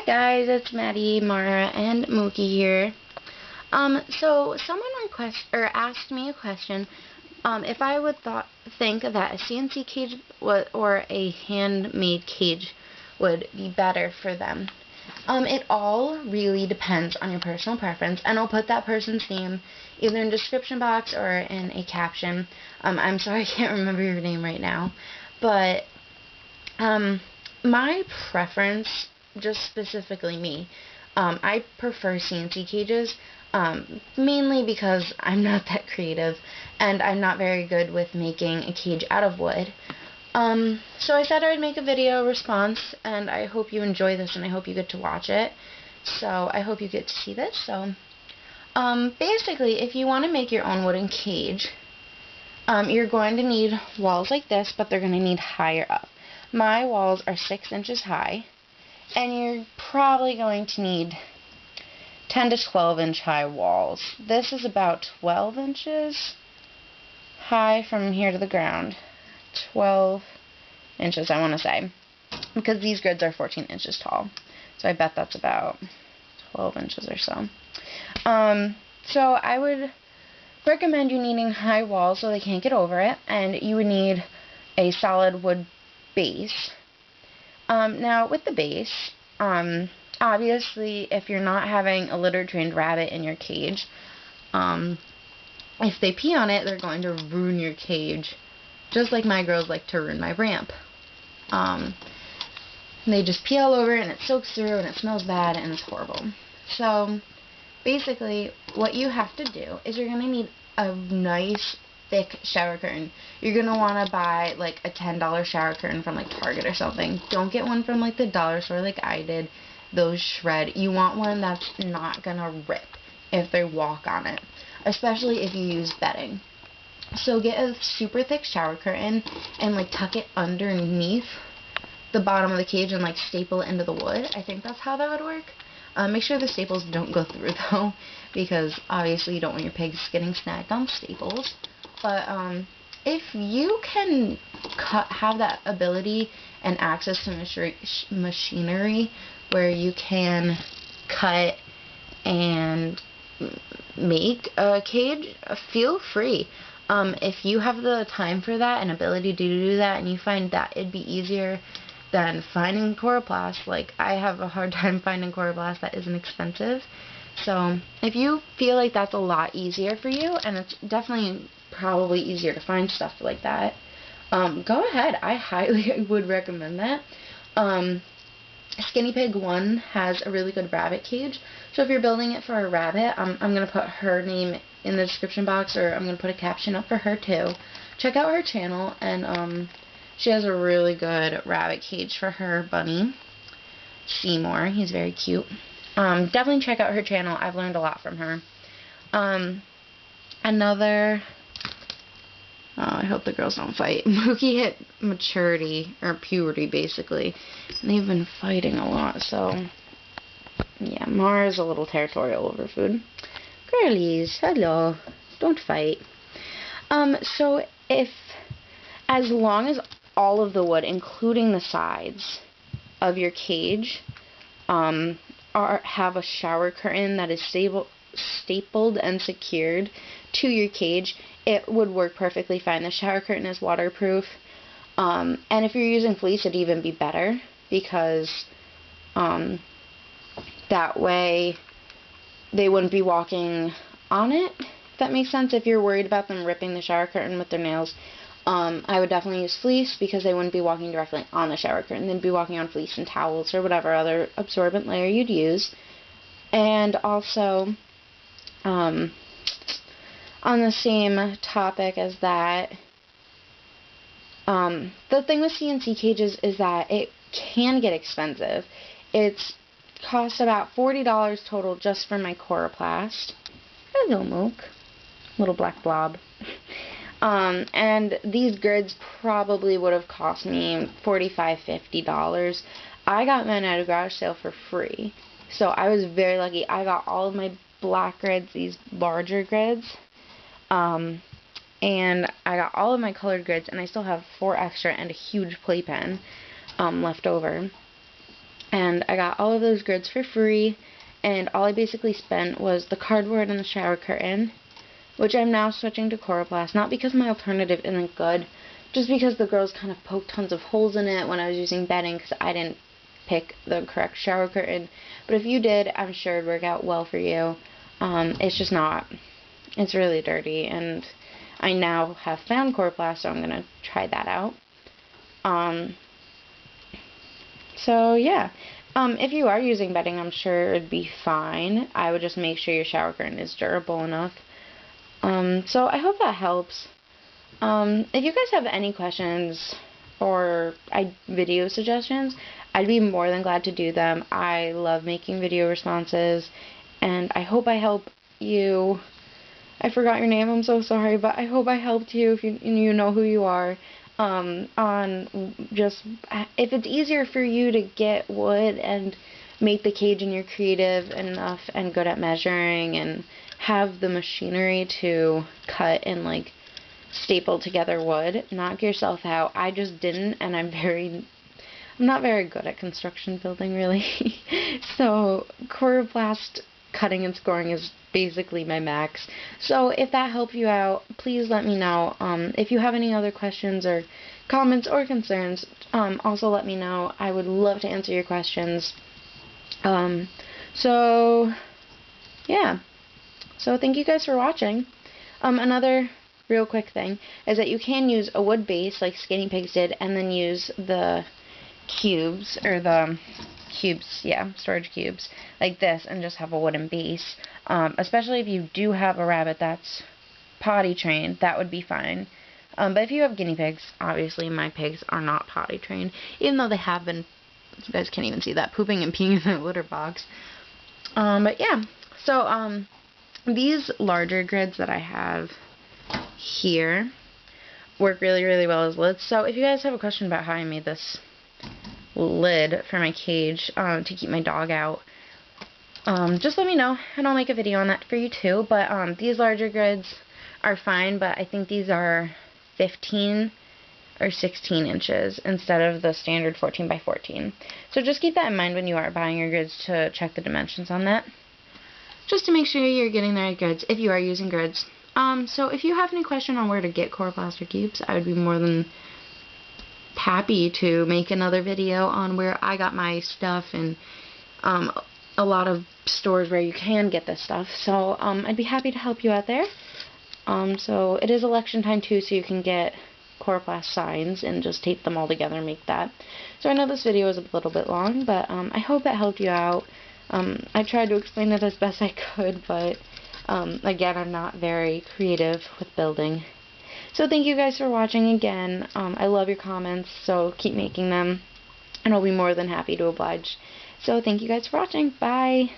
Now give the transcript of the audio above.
guys, it's Maddie, Mara, and Mookie here. So someone asked me a question, if I would think that a C&C cage or a handmade cage would be better for them. It all really depends on your personal preference, and I'll put that person's name either in the description box or in a caption. I'm sorry I can't remember your name right now, but my preference, just specifically me, I prefer C&C cages, mainly because I'm not that creative and I'm not very good with making a cage out of wood. So I said I would make a video response, and I hope you enjoy this and I hope you get to watch it. So I hope you get to see this. So basically, if you want to make your own wooden cage, you're going to need walls like this, but they're going to need higher up. My walls are 6 inches high, and you're probably going to need 10 to 12 inch high walls. This is about 12 inches high from here to the ground. 12 inches, I want to say, because these grids are 14 inches tall. So I bet that's about 12 inches or so. So I would recommend you needing high walls so they can't get over it, and you would need a solid wood base. Now with the base, obviously if you're not having a litter-trained rabbit in your cage, if they pee on it, they're going to ruin your cage, just like my girls like to ruin my ramp. They just pee all over it, and it soaks through, and it smells bad, and it's horrible. So basically what you have to do is you're going to need a nice thick shower curtain. You're going to want to buy like a $10 shower curtain from like Target or something. Don't get one from like the dollar store like I did. Those shred. You want one that's not going to rip if they walk on it, especially if you use bedding. So get a super thick shower curtain and like tuck it underneath the bottom of the cage and like staple it into the wood. I think that's how that would work. Make sure the staples don't go through though, because obviously you don't want your pigs getting snagged on staples. But if you can have that ability and access to machinery where you can cut and make a cage, feel free. If you have the time for that and ability to do that, and you find that it'd be easier than finding coroplast, like I have a hard time finding coroplast that isn't expensive. So if you feel like that's a lot easier for you, and it's definitely probably easier to find stuff like that, go ahead. I highly would recommend that. Skinny Pig 1 has a really good rabbit cage, so if you're building it for a rabbit, I'm going to put her name in the description box, or I'm going to put a caption up for her too. Check out her channel, and she has a really good rabbit cage for her bunny, Seymour. He's very cute. Definitely check out her channel. I've learned a lot from her. I hope the girls don't fight. Mookie hit maturity, or puberty, basically. And they've been fighting a lot, so yeah, Mara's a little territorial over food. Girlies, hello. Don't fight. So as long as all of the wood, including the sides of your cage, have a shower curtain that is stapled and secured to your cage, it would work perfectly fine. The shower curtain is waterproof, and if you're using fleece, it'd even be better, because that way they wouldn't be walking on it, if that makes sense. If you're worried about them ripping the shower curtain with their nails, I would definitely use fleece, because they wouldn't be walking directly on the shower curtain. They'd be walking on fleece and towels or whatever other absorbent layer you'd use. And also, on the same topic as that, the thing with C&C cages is that it can get expensive. It's cost about $40 total just for my coroplast. Hello, Mook. Little black blob. And these grids probably would have cost me $45, $50. I got mine at a garage sale for free, so I was very lucky. I got all of my black grids, these larger grids, and I got all of my colored grids, and I still have 4 extra and a huge playpen left over. And I got all of those grids for free, and all I basically spent was the cardboard and the shower curtain, which I'm now switching to Coroplast, not because my alternative isn't good, just because the girls kind of poked tons of holes in it when I was using bedding because I didn't pick the correct shower curtain. But if you did, I'm sure it'd work out well for you. It's just not. It's really dirty, and I now have found Coroplast, so I'm going to try that out. So yeah, if you are using bedding, I'm sure it'd be fine. I would just make sure your shower curtain is durable enough. So I hope that helps. If you guys have any questions or video suggestions, I'd be more than glad to do them. I love making video responses, and I hope I help you. I forgot your name, I'm so sorry, but I hope I helped you if you know who you are. On just, if it's easier for you to get wood and make the cage and you're creative enough and good at measuring and have the machinery to cut and like staple together wood, knock yourself out. I just didn't, and I'm not very good at construction building, really. So Coroplast cutting and scoring is basically my max. So if that helped you out, please let me know. If you have any other questions or comments or concerns, also let me know. I would love to answer your questions. So yeah. So thank you guys for watching. Another real quick thing is that you can use a wood base like Skinny Pigs did, and then use the cubes, or the cubes, yeah, storage cubes, like this, and just have a wooden base. Especially if you do have a rabbit that's potty trained, that would be fine. But if you have guinea pigs, obviously my pigs are not potty trained, even though they have been, you guys can't even see that, pooping and peeing in the litter box. But yeah, so these larger grids that I have here work really, really well as lids. So if you guys have a question about how I made this lid for my cage to keep my dog out, just let me know and I'll make a video on that for you too. But these larger grids are fine, but I think these are 15 or 16 inches instead of the standard 14 by 14. So just keep that in mind when you are buying your grids, to check the dimensions on that, just to make sure you're getting the right grids if you are using grids. So if you have any question on where to get Coroplast cubes, I would be more than happy to make another video on where I got my stuff, and a lot of stores where you can get this stuff. So I'd be happy to help you out there. So it is election time too, so you can get Coroplast signs and just tape them all together and make that. So I know this video is a little bit long, but I hope it helped you out. I tried to explain it as best I could, but again, I'm not very creative with building. So thank you guys for watching again. I love your comments, so keep making them, and I'll be more than happy to oblige. So thank you guys for watching. Bye!